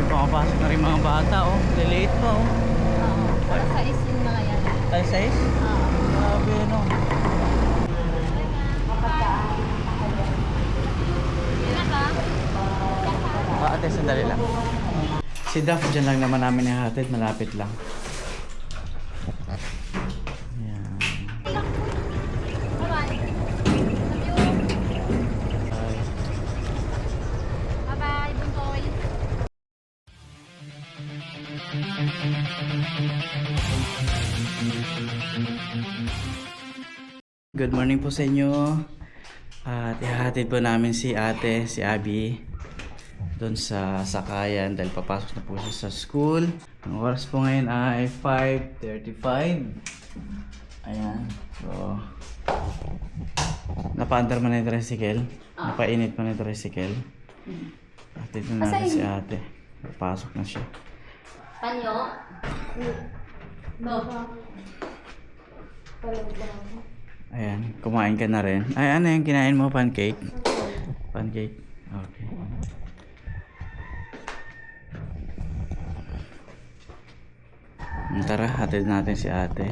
Makapasok na rin mga bata, oh. Lilate pa, oh. Oo. Para sa isin mga yan. Ay, size? Oo. Grabe, no? Ate, sandali lang. Si Duff, dyan lang naman namin ihatid. Malapit lang. Ayan. Bye-bye. Ay. Bye-bye, Buntoy. Good morning po sa inyo. At ihahatid po namin si ate, si Abby, doon sa sakayan dahil papasok na po siya sa school. Ang oras po ngayon ay 5:35. Ayan. So, napaandar mo na yung tricycle. Napainit mo na yung tricycle. Hatid na natin si ate. Papasok na siya. Panyo? No. Ayan, kumain ka na rin. Ay, ano yung kinain mo? Pancake? Pancake? Okay. Tara, hatid natin si ate.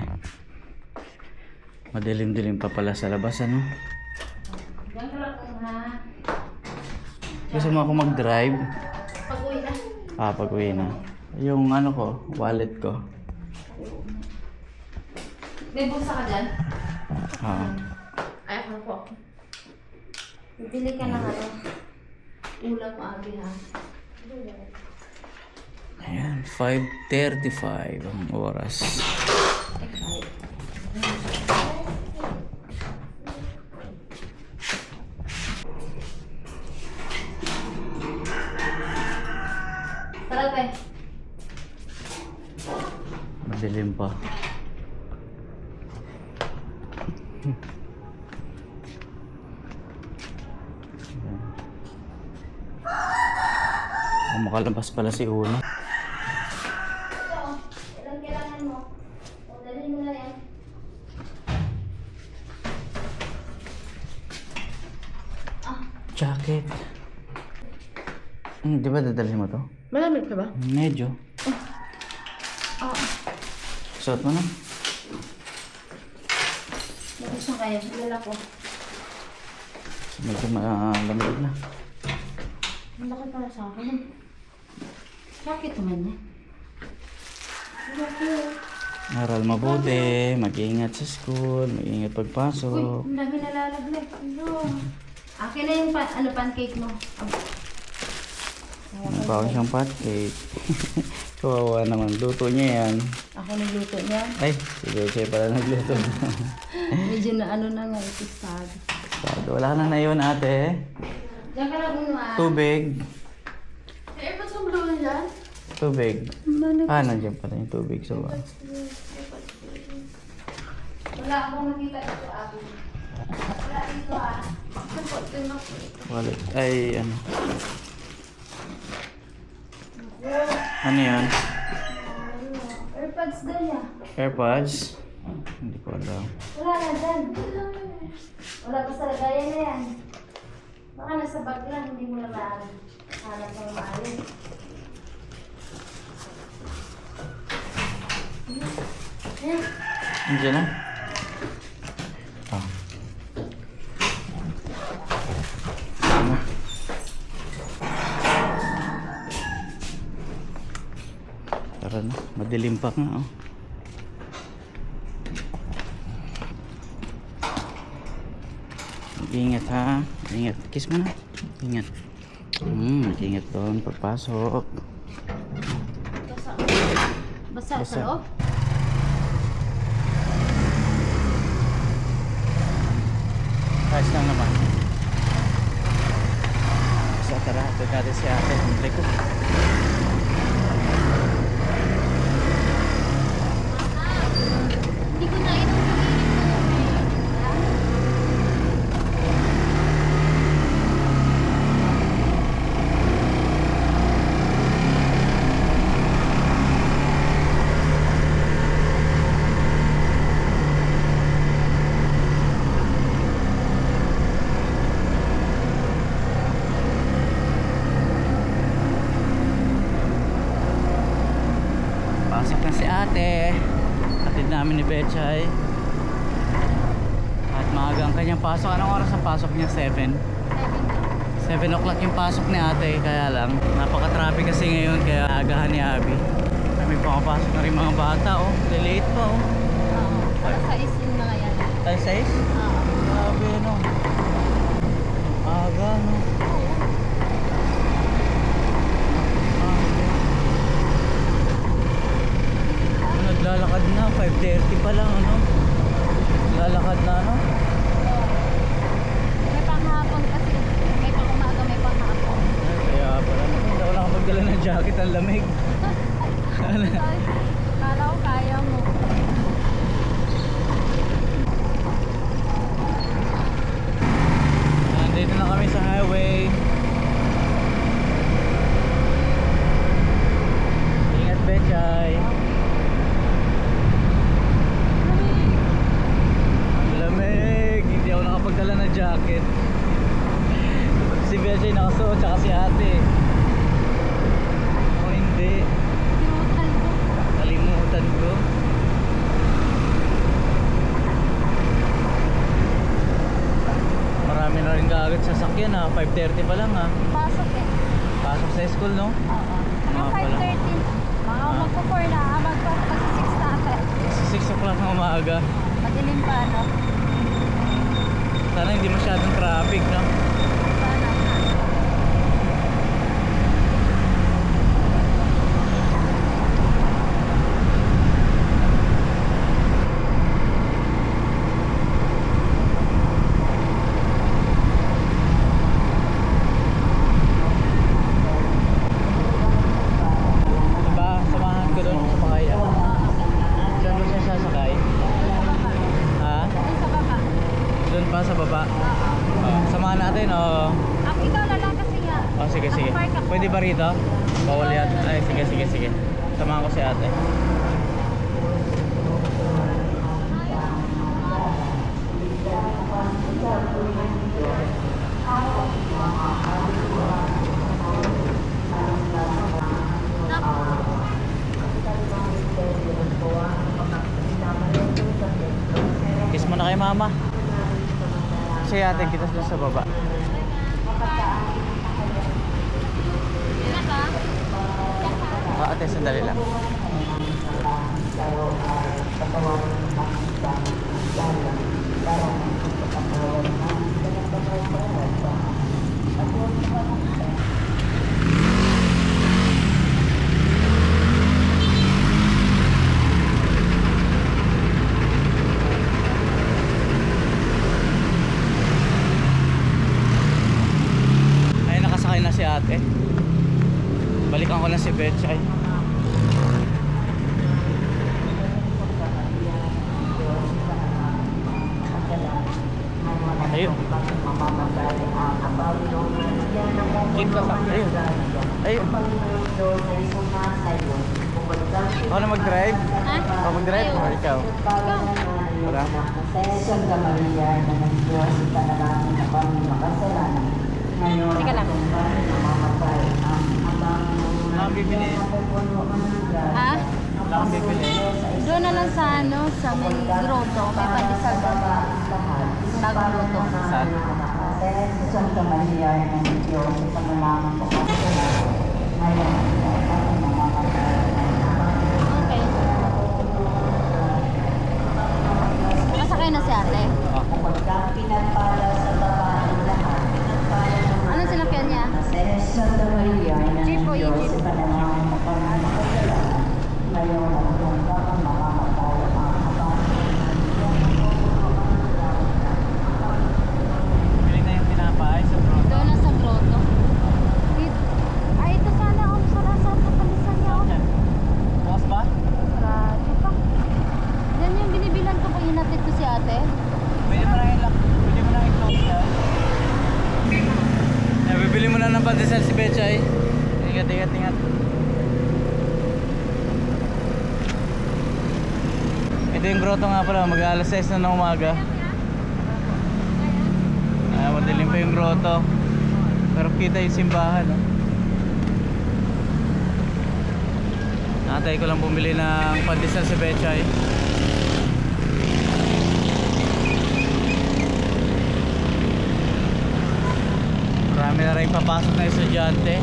Madilim-dilim pa pala sa labas, ano? Diyan ka lang ha. Gusto mo ako mag-drive? Pag-uwi na. Pag uwi na. Yung ano ko, wallet ko. May bulsa ka dyan? Ah. Ay, ako po. Bibili ka ng ano. Ulam mo, Abi, ha? Ayan, 5:35 ang oras. Tara, te. Madilim pa. Makalabas pala si Uno. Ito, ilang kailangan mo? O, dalhin mo na yan. Jacket. Di ba dadalhin mo to? Malamig ka ba? Medyo. Suot mo na. Gusto kaya, lala ko. Medyo malamig na. Ang laki pala sa akin. Bakit naman niya? Aral mabuti, mag-iingat sa school, mag-iingat Uy, pagpasok. ang dami nalalaglag. Ano? Akin na yung pancake mo. Bawal siyang pancake. Kawawa naman, luto niya yan. Ako nagluto niya. Ay, sige, siya pala nagluto. Medyo na ano na nga, ipisado. Wala na yun ate. Diyan ka lang unuan. Tubig. Eh, ba't yung blue na dyan? Tubig. Nandiyan pala yung tubig sa bawah. Wala akong nakita dito, Abi. Wala dito, ah. Wallet. Ay, ano. Ano yan? Airpods daw niya. AirPods? Hindi ko alam. Wala na dyan. Wala pa sa lagayan na yan. Baka nasa bag lang, hindi mo na hanap ng maalis. Ayan. Andiyan na? Ah. Ano? Tara na. Madilim pa nga, oh. Ingat ha. Ingat. Kiss mo na. Ingat. Ingat doon. Pagpasok. Basa sa loob? Ayos lang naman. Sa tara. Ito natin si ate. Ang likod. Hindi ko na inom yung ate. Atid namin ni Betchay. At maaga ang kanyang pasok. Anong oras ang pasok niya? 7? 7 o'clock yung pasok ni ate. Kaya lang, napaka-traffic kasi ngayon. Kaya agahan ni Abby. May pumapasok na rin mga bata. Oh, late pa oh. Oo. Para sa isin na yan. Tayo 6? Oo. Grabe no. Aga no. Naglalakad na, 5:30 pa lang ano. Lalakad na ano. May panghapon kasi. May pang umaga, may panghapon. Ay, kaya pala hindi ako nakapagdala ng jacket, ang lamig. Kala ko kaya mo. Nandito na kami sa highway. Ingat Betchay. Lamig. Hindi ako nakapagdala ng jacket. Si Betchay nakasuot, tsaka si ate. Ako hindi. Sinutan ko. Kalimutan ko. Marami na rin kaagad sasakyan ha. 5:30 pa lang ha. Pasok eh. Pasok sa school no? Oo. Mga Mga pala. 5:30. Mga magpo-4 na. Magpo-4 kasi 6 na ate. Kasi 6 o'clock ng umaga. Madilim pa no? Sana hindi masyadong traffic no? Sana. Diba? Samahan ko doon sa makaya. Saan ba siya sasakay? Ha? Ay, sa baba. Doon pa sa baba? Oo. Samahan natin o? Ikaw na lang kasi nga. Oh, sige, sige. Nakapark ako. Pwede ba rito? Bawal yan. Ay, sige, sige, sige. Samahan ko si ate. Kiss mo na kay mama. Kasi ate, kita doon sa baba. Ate, sandali lang. Ay, nakasakay na si ate. Balikan ko na si Betchay. Ayun. Keep ka sa. Ayun. Ayun. Ako na mag-drive? Ha? Ako mag-drive? Or ikaw? Wala. Santa Maria, na ng Diyos, ipanalangin na kami makasalanan. Ngayon, Teka lang. namamatay ang abang Wala kang bibili. Ha? Wala kang bibili. Doon na lang sa ano, sa may grotto. May pandesal doon. Bagong luto. Saan? Santa Maria, na ng Diyos, ipanalangin na kami makasalanan. Ngayon, namamatay ang abang Okay. Masakay na si ate. pagka pinagpala sa babae lahat, pinagpala ng Anong sinakyan niya? Santa Maria, na Jeep o ng Diyos, jeep? ipanalangin na kami makasalanan. Ngayon, at kung baka mamamatay ang abang Bili na yung tinapay sa front. Doon na sa grotto. Ay, ito sana ang sarasat na pandesal niya. Oh. Bukas ba? Grabe pa. Yan yung binibilan ko pag inatid ko si ate. Pwede mo na i-close yan. Bibili mo na ng pandesal si Betchay. Ingat, ingat, ingat. Ito yung grotto nga pala, mag-alas 6 na ng umaga. Madilim pa yung grotto. Pero kita yung simbahan. Oh. Natay ko lang bumili ng pandesal si Bechay. Marami na rin papasok na estudyante.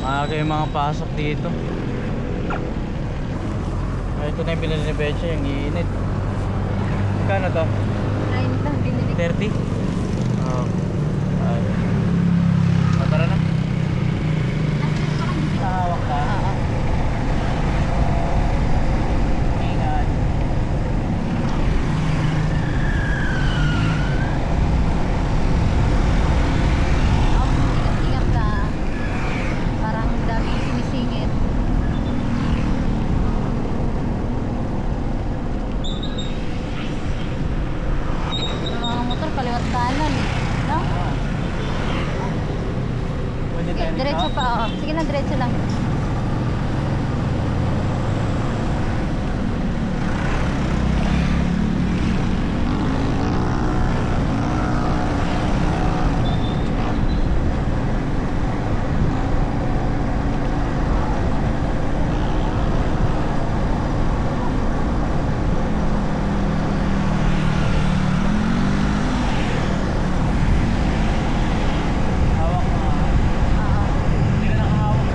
Maaga yung mga pasok dito. Ay, ito na yung binili ni Bechay, ang iinit. Magkano to? 9 lang, binili. 30? Oh. Ay. O, tara na. Hawak ka. Ingat. Ingat ka. Parang dami sinisingit. Yung mga motor, kaliwat kanan. No? Pwede Sige, tayo diretso dito? pa. Oo. Sige lang, diretso lang. Hawak mo. Oo. Hindi ka nakahawak.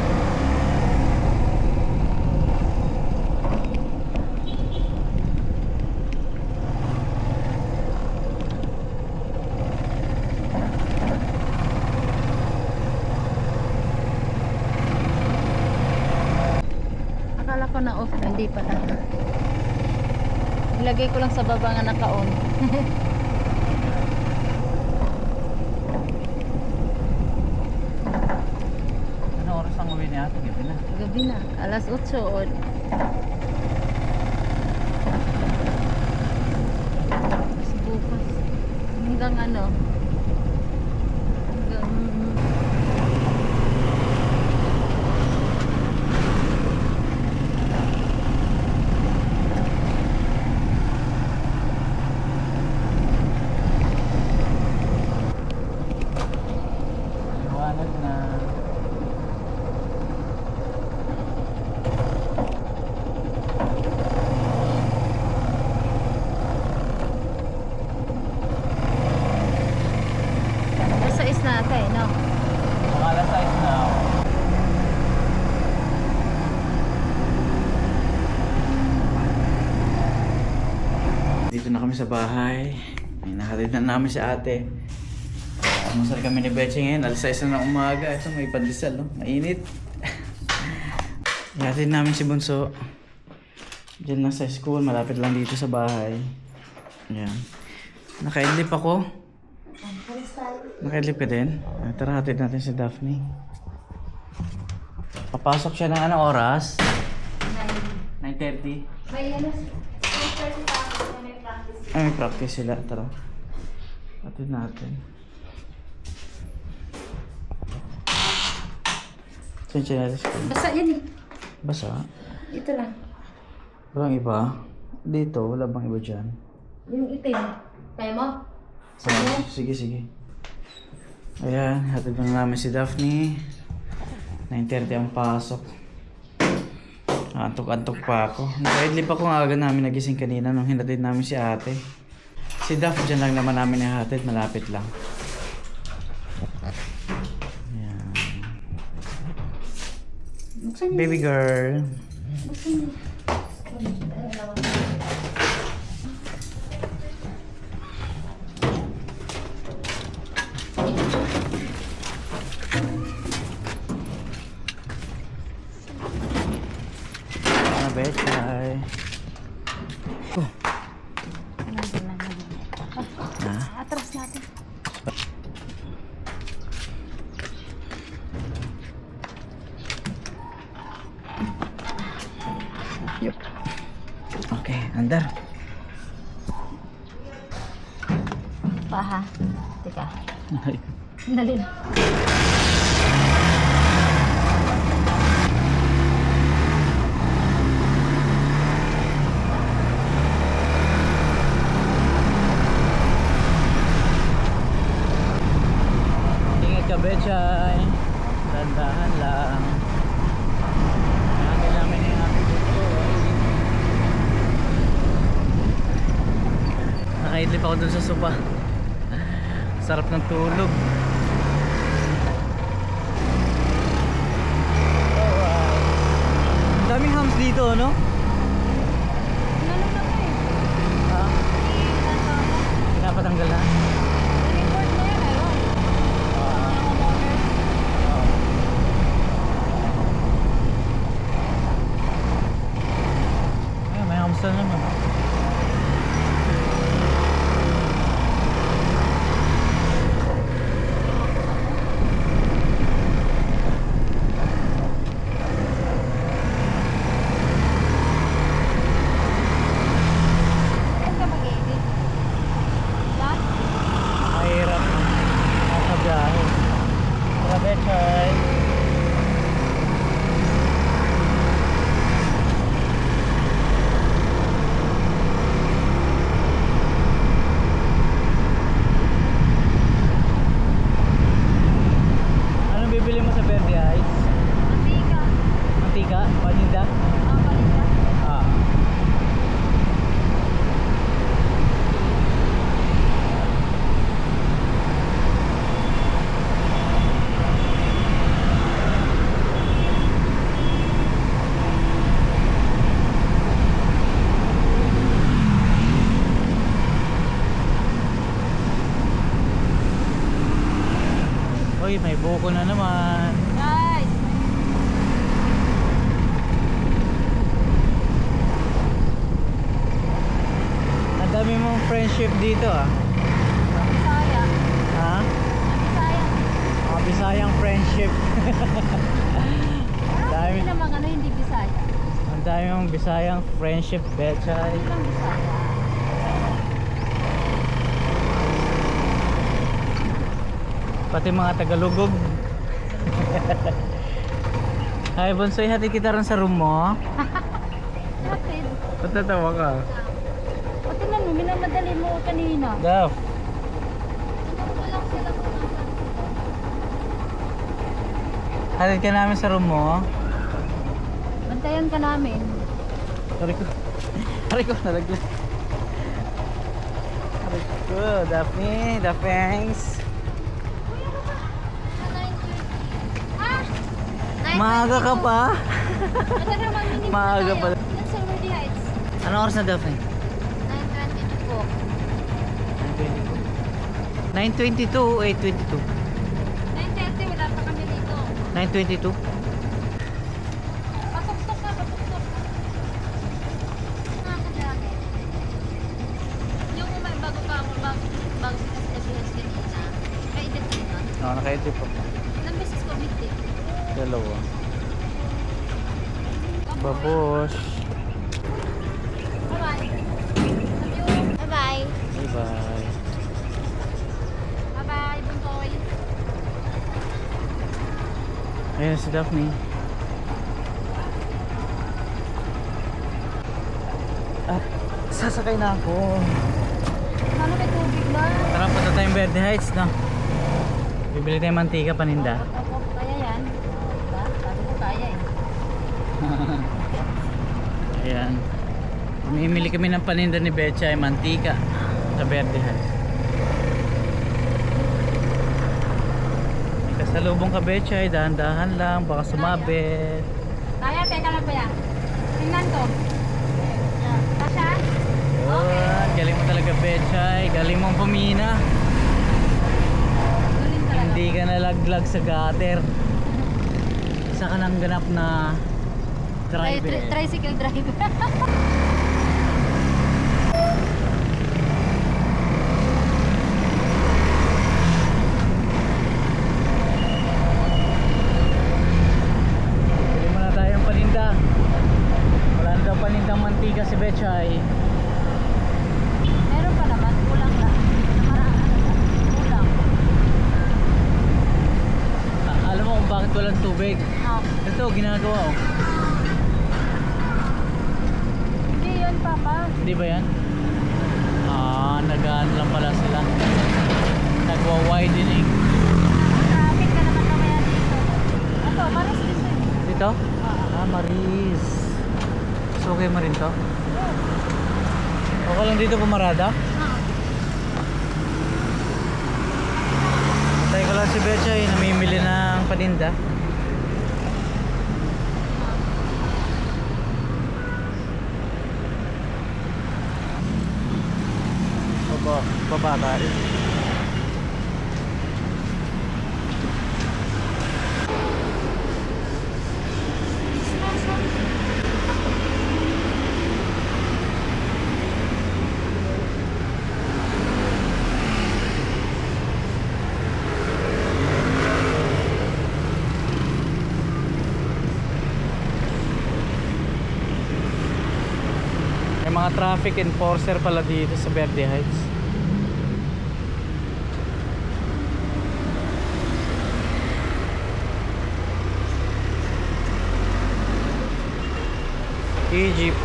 Akala ko na off na, hindi pala. Ilagay ko lang sa baba nga naka-on. Ano oras ang uwi ni ate? Gabi na. Gabi na, alas 8 o... Mas bukas. Hanggang ano? Hanggang... Liwanag na. Basta is natin, no? Mga alas 6 na ako. Dito na kami sa bahay. Ay, nakarid na namin si ate. Masal kami ni Betchay ngayon. Alas 6 na ng umaga. Ito may pandesal, no? Mainit. Ihatid namin si Bunso. Diyan lang sa school. Malapit lang dito sa bahay. Ayan. Naka-idlip ako. Naka-idlip ka din? Ah, tara, hatid natin si Daphne. Papasok siya ng anong oras? 9:30. May ano, practice pa, may practice. Ay, may practice sila. Tara. Hatid natin. Saan siya natin school? Basta yan eh. Basa? Ito lang. Walang iba? Dito, wala bang iba dyan? Yung itim. Kaya mo? Ah, sige, sige. Ayan, hatid na namin si Daphne. 9:30 ang pasok. Antok-antok pa ako. Naka-idlip ako ng aga namin nagising kanina nung hinatid namin si ate. Si Daph dyan lang naman namin nahatid, malapit lang. Ayan. Buksan niyo. Baby girl. Buksan niyo. Mga Bechay. Oh, ha? Atras natin. Yup. Okay, andar. Paha. Teka. Ay, Dali. ingat ka, Bechay. Dandahan lang. pa ako dun sa sopa. Sarap ng tulog. Alright. Ang daming hams dito, no? Ano na to eh? Ha? Pinapatanggal na? Report na yan, ewan. Ay, may hams na naman. Saan ka mag-edit? Lahat? Mahirap. Nasa biyahe. Grabe, Chay. Anong bibili mo sa Verde Ice? Mantika. Mantika? Paninda? Palinda. Ah. Uy, may buko na naman. Guys. Ang dami mong friendship dito ah. Bisaya. Ha? Bisaya. Mga Bisayang friendship. Marami Dami. namang ano hindi Bisaya. Ang dami mong Bisayang friendship, Betchay. Hindi lang Bisaya. Pati mga Tagalugog. Ay, Bonsoy, hati kita rin sa room mo. Hatid. Ba't natawa ka? O tingnan mo, minamadali mo kanina. Daf. Walang sila kung Hatid ka namin sa room mo. bantayan ka namin. Aray ko. Aray ko, nalaglag. Aray ko, Daphne, Daphangs. Maaga ka pa. Maaga pala. Ilan sa Verde Heights? Anong oras na, Daphne? 9:22 po. 9:22 o 8:22? 9:30 wala pa kami dito. 9:22? Patuktok na, patuktok. Nakakadami. Yung may bago ka ako, bago ka sa SBS kanina. Kaedit ka na. Oo, naka-edit po. Ilang beses ko meeting? Dalawa. Babosh. Bye-bye. Love you. Bye-bye. Bye-bye. Bye-bye, Buntoy. Ayan si Daphne. Ah, sasakay na ako. Ano may tubig ba? Tara, punta tayong Verde Heights, no? Bibili tayong mantika, paninda. Opo, kaya yan. Diba? Sabi ko kaya eh. Ayan. Mamimili kami ng paninda ni Betcha ay mantika sa Verde Heights. May kasalubong ka, Betcha, ay dahan-dahan lang, baka sumabit. Kaya, teka lang ba yan? Tingnan ko. Kasha? Oh, galing mo talaga, Betcha, ay galing mong pumina. Galing talaga. Hindi ka nalaglag sa gutter. Isa ka nang ganap na driver. Tricycle driver. Bili muna tayong paninda. Wala na daw panindang mantika si Betchay. Meron pa naman, kulang lang. Nakaraan na kulang. Alam mo kung bakit walang tubig? Ah, Ito, ginagawa oh. hindi yun, Papa. Hindi ba yan? Ah, nagaan lang pala sila. Nagwa-widening. Traffic ka naman mamaya dito. Ito, pares dito eh. Dito? Ah, Maris. So, okay mo rin to? Okay lang dito pumarada? Ah. pala si Betchay, namimili ng paninda. Babata rin. May mga traffic enforcer pala dito sa Verde Heights. Egypt.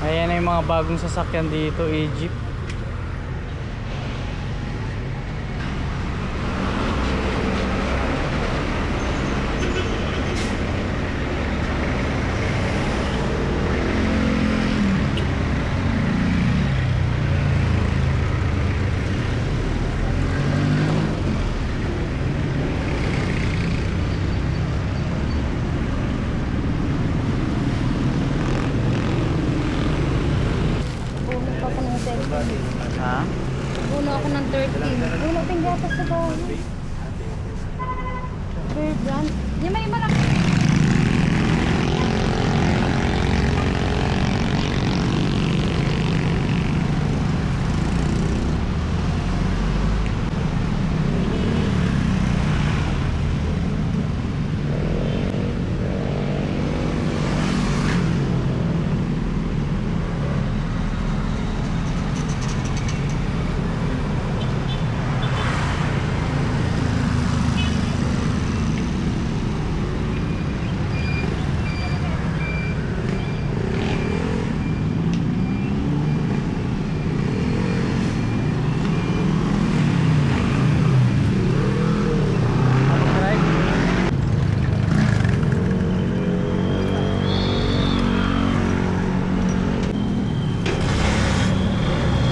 Ayan na yung mga bagong sasakyan dito, Egypt. Puno pa ako ng 13. Ha? Puno ako ng 13. Puno pinggata sa bahay. Bird brand. Yung may malaki.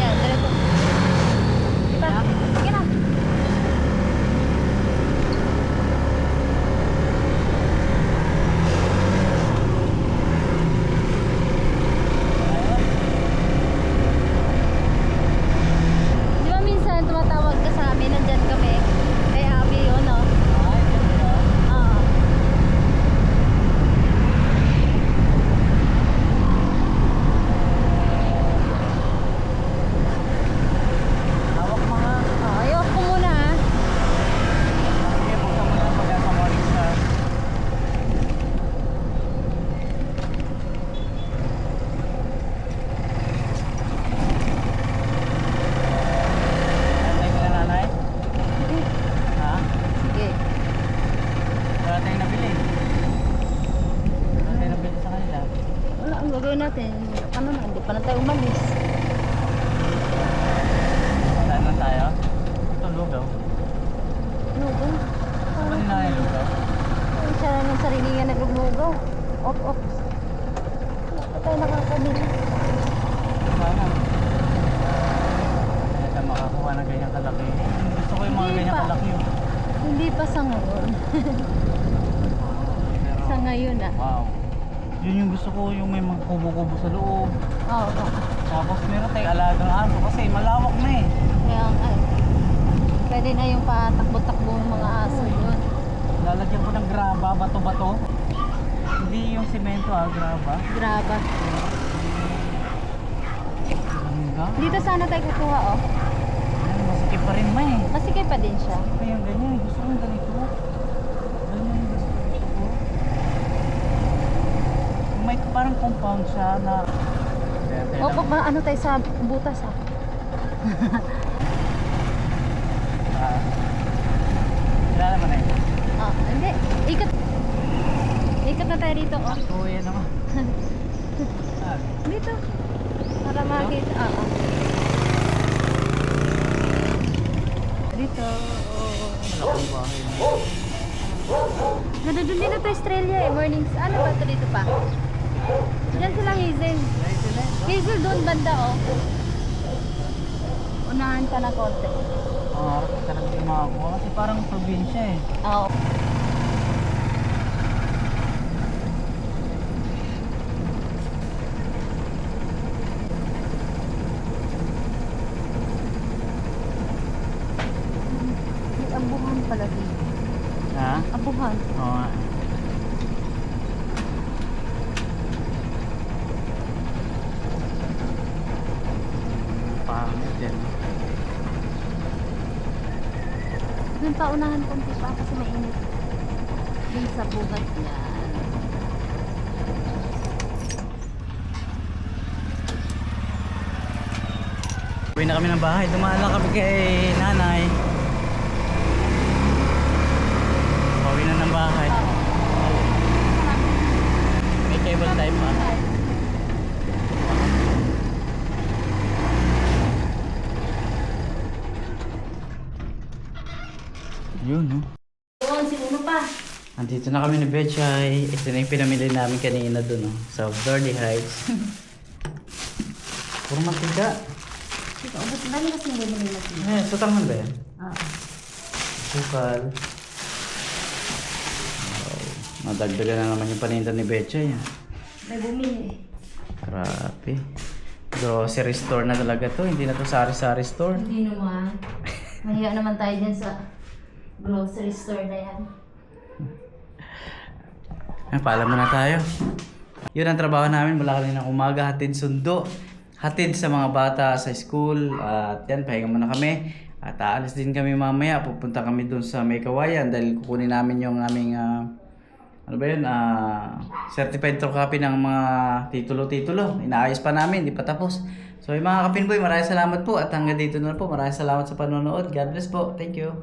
Yan, diretso. Diba? Sige na. Di ba minsan tumatawag ka sa amin, nandyan kami. Kay Abby yun, no? Oo. Hawak mga. Ayok ko muna, ha? Sige, buksan mo na pag sa morning star. Antay mo na nanay? Ha? Sige. Wala tayong nabili. Wala tayong nabili sa kanila. Wala, ang gagawin natin. Ano na, hindi pa na tayo umalis. Saan na tayo? Ito, lugaw. Ano ba? Ano na yung lugaw? Ay, siya ng sarili nga naglumugaw. Op. Wala pa tayo nakakabili. Sana. Kaya tayo makakuha ng ganyang kalaki. Gusto ko yung mga Hindi ganyang pa. kalaki yun. Hindi pa sa ngayon. Pero, Sa ngayon, ah. wow. Yun yung gusto ko, yung may mga kubo-kubo sa loob. Oo. Tapos meron tayong alagang aso kasi malawak na eh. Kaya, ay, pwede na yung patakbo-takbo ng mga aso doon. Lalagyan ko ng graba, bato-bato. Hindi yung simento graba. Graba. Hangga. Dito sana tayo kukuha, oh. Ayan, masikip pa rin ma eh. Masikip pa din siya. Ito yung ganyan, gusto ko yung ganito. Ganyan yung gusto ko. May parang compound siya na... O, ano tayo sa butas, ah. Kilala mo na yun? Ah, hindi. Ikot na tayo dito, oh. Oo, yan naman. Dito. Para makita. Dito. Malaking bahay na. Nandun din na to Australia eh. Mornings. Ano ba ito dito pa? Diyan sila Hazel. Hazel doon banda oh. Unahan ka na konti. Pangarap ko talaga yung makakuha kasi parang probinsya eh. Oo. May abuhan pala dito. Ha? Abuhan. Oo nga. Pangit yan. Doon pa unahan konti pa kasi mainit. Doon sa buhat yan. Uwi na kami ng bahay. Dumaan lang kami kay nanay. Uwi na ng bahay. May cable time pa. Yun, no? Doon, siguro pa. Andito na kami ni Betchay. Ito na yung pinamili namin kanina doon, no? Sa Dorley Heights. Puro mantika. Ito, ubus na rin kasi hindi mo nila sila. Eh, sutangan ba yan? Oo. Sukal. Wow. Madagdagan na naman yung paninda ni Betchay. May bumili. Grabe. Grocery store na talaga to. Hindi na to sari-sari store. Hindi naman. Mahiya naman tayo dyan sa grocery store na yan. Paalam muna tayo. Yun ang trabaho namin mula kanina umaga. Hatid sundo. Hatid sa mga bata sa school. At yan, pahinga muna kami. At aalis din kami mamaya. Pupunta kami dun sa May Kawayan dahil kukunin namin yung aming ano ba yun? Certified true copy ng mga titulo-titulo. Inaayos pa namin, di pa tapos. So yung mga kapinboy, maraming salamat po. At hanggang dito na po. Maraming salamat sa panonood. God bless po. Thank you.